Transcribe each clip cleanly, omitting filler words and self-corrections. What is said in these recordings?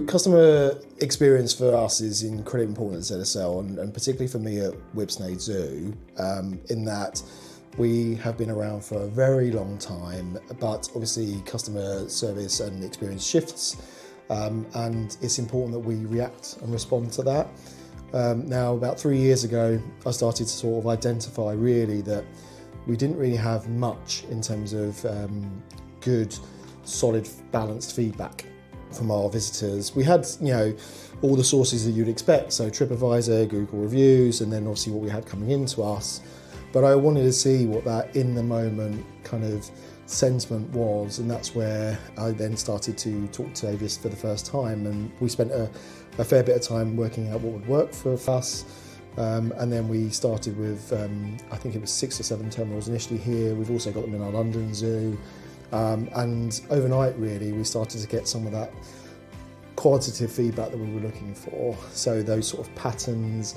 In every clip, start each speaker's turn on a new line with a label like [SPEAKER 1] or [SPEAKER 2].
[SPEAKER 1] Customer experience for us is incredibly important at ZSL, and particularly for me at Whipsnade Zoo, in that we have been around for a very long time, but obviously customer service and experience shifts, and it's important that we react and respond to that. Now, about 3 years ago, I started to sort of identify really that we didn't really have much in terms of good, solid, balanced feedback from our visitors. We had, all the sources that you'd expect, so TripAdvisor, Google reviews, and then obviously what we had coming into us. But I wanted to see what that in the moment kind of sentiment was, and that's where I then started to talk to Avius for the first time, and we spent a fair bit of time working out what would work for us. And then we started with, I think it was 6 or 7 terminals initially here. We've also got them in our London zoo. And overnight, really, we started to get some of that qualitative feedback that we were looking for. So those sort of patterns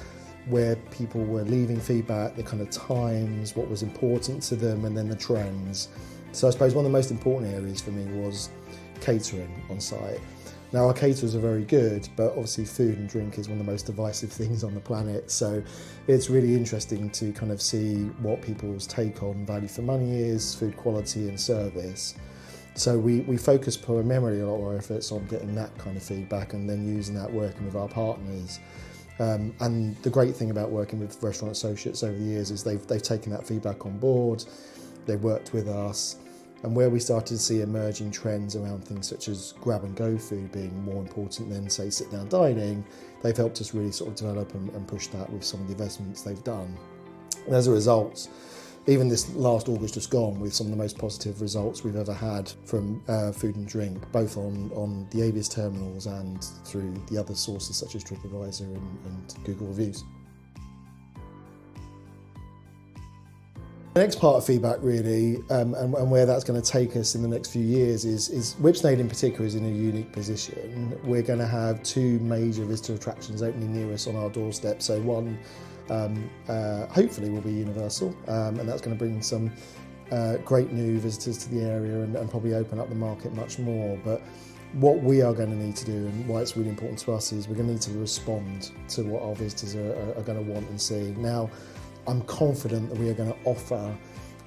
[SPEAKER 1] where people were leaving feedback, the kind of times, what was important to them, and then the trends. So I suppose one of the most important areas for me was catering on site. Now, our caterers are very good, but obviously food and drink is one of the most divisive things on the planet. So it's really interesting to kind of see what people's take on value for money is, food quality and service. So we focus primarily a lot of our efforts on getting that kind of feedback and then using that working with our partners. And the great thing about working with restaurant associates over the years is they've taken that feedback on board, they've worked with us. And where we started to see emerging trends around things such as grab and go food being more important than, say, sit down dining, they've helped us really sort of develop and push that with some of the investments they've done. And as a result, even this last August just gone, with some of the most positive results we've ever had from food and drink, both on the Avius terminals and through the other sources such as TripAdvisor and Google reviews. The next part of feedback really, and where that's going to take us in the next few years is Whipsnade in particular is in a unique position. We're going to have 2 major visitor attractions opening near us on our doorstep. So one hopefully will be Universal, and that's going to bring some great new visitors to the area and probably open up the market much more. But what we are going to need to do, and why it's really important to us, is we're going to need to respond to what our visitors are going to want and see. Now, I'm confident that we are going to offer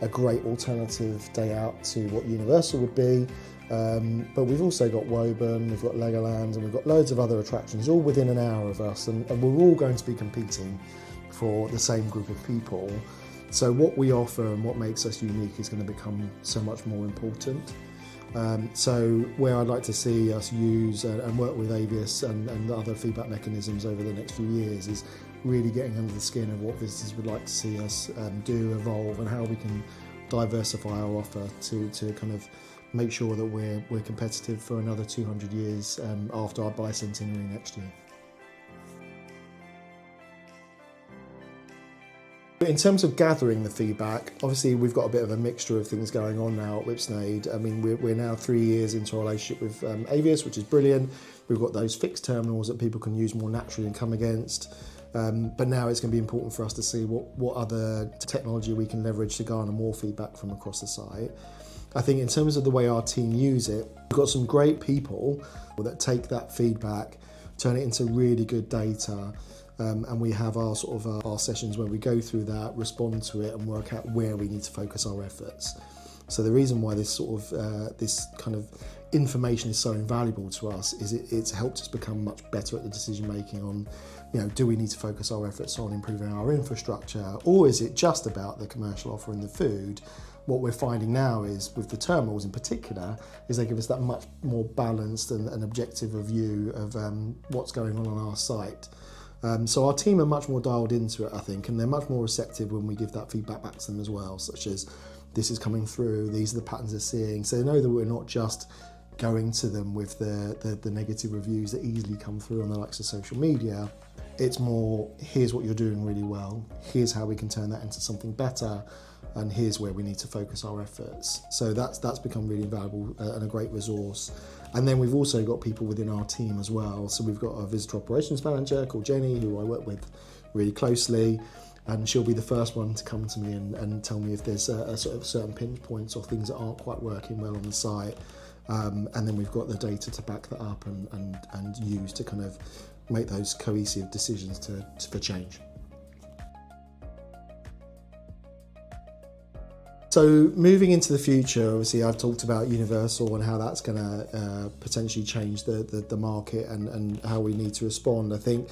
[SPEAKER 1] a great alternative day out to what Universal would be, but we've also got Woburn, we've got Legoland, and we've got loads of other attractions all within an hour of us, and we're all going to be competing for the same group of people. So what we offer and what makes us unique is going to become so much more important. So where I'd like to see us use and work with Avius and other feedback mechanisms over the next few years is really getting under the skin of what visitors would like to see us do, evolve, and how we can diversify our offer to kind of make sure that we're competitive for another 200 years after our bicentenary next year. In terms of gathering the feedback, obviously we've got a bit of a mixture of things going on now at Whipsnade. I mean, we're now 3 years into our relationship with Avius, which is brilliant. We've got those fixed terminals that people can use more naturally and come against. But now it's going to be important for us to see what other technology we can leverage to garner more feedback from across the site. I think in terms of the way our team use it, we've got some great people that take that feedback, turn it into really good data, and we have our sort of our sessions where we go through that, respond to it, and work out where we need to focus our efforts. So the reason why this sort of this kind of information is so invaluable to us is it's helped us become much better at the decision making on, do we need to focus our efforts on improving our infrastructure, or is it just about the commercial offer and the food? What we're finding now is, with the terminals in particular, is they give us that much more balanced and objective view of what's going on our site. So our team are much more dialed into it, I think, and they're much more receptive when we give that feedback back to them as well, such as this is coming through, these are the patterns they're seeing. So they know that we're not just going to them with the negative reviews that easily come through on the likes of social media. It's more, here's what you're doing really well, here's how we can turn that into something better, and here's where we need to focus our efforts. So that's become really valuable and a great resource. And then we've also got people within our team as well. So we've got a visitor operations manager called Jenny, who I work with really closely, and she'll be the first one to come to me and tell me if there's a sort of certain pinch points or things that aren't quite working well on the site. and then we've got the data to back that up and use to kind of make those cohesive decisions for change. So moving into the future, obviously I've talked about Universal and how that's going to potentially change the market and how we need to respond. I think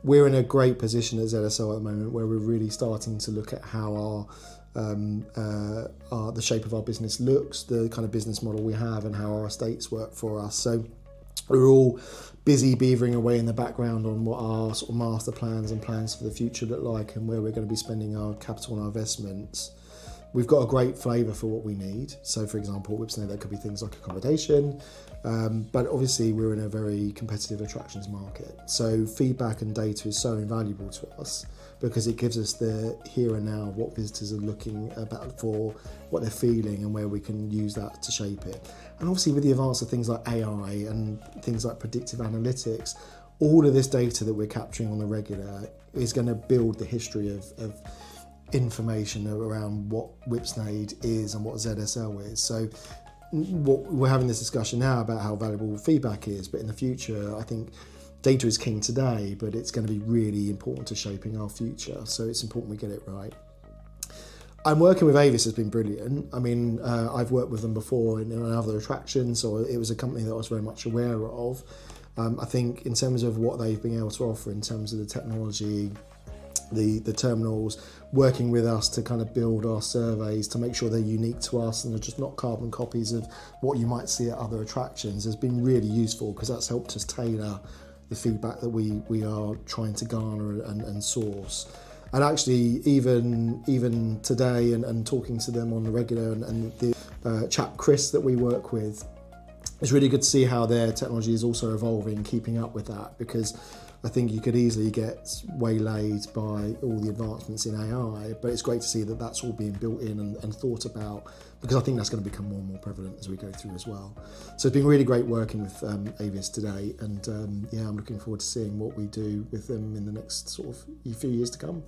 [SPEAKER 1] we're in a great position at ZSL at the moment where we're really starting to look at how the shape of our business looks, the kind of business model we have, and how our estates work for us. So we're all busy beavering away in the background on what our sort of master plans and plans for the future look like and where we're going to be spending our capital and our investments. We've got a great flavour for what we need. So for example, Whipsnade, that could be things like accommodation, but obviously we're in a very competitive attractions market. So feedback and data is so invaluable to us because it gives us the here and now, what visitors are looking about for, what they're feeling, and where we can use that to shape it. And obviously with the advance of things like AI and things like predictive analytics, all of this data that we're capturing on the regular is going to build the history of information around what Whipsnade is and what ZSL is. So we're having this discussion now about how valuable feedback is, but in the future I think data is king today, but it's going to be really important to shaping our future, so it's important we get it right. I'm working with Avius has been brilliant. I mean, I've worked with them before in other attractions, so it was a company that I was very much aware of. I think in terms of what they've been able to offer in terms of the technology, the terminals, working with us to kind of build our surveys to make sure they're unique to us and they're just not carbon copies of what you might see at other attractions, has been really useful because that's helped us tailor the feedback that we are trying to garner and source. And actually even today and talking to them on the regular and the chap Chris that we work with, it's really good to see how their technology is also evolving, keeping up with that, because I think you could easily get waylaid by all the advancements in AI, but it's great to see that that's all being built in and thought about, because I think that's going to become more and more prevalent as we go through as well. So it's been really great working with Avius today, and yeah, I'm looking forward to seeing what we do with them in the next sort of few years to come.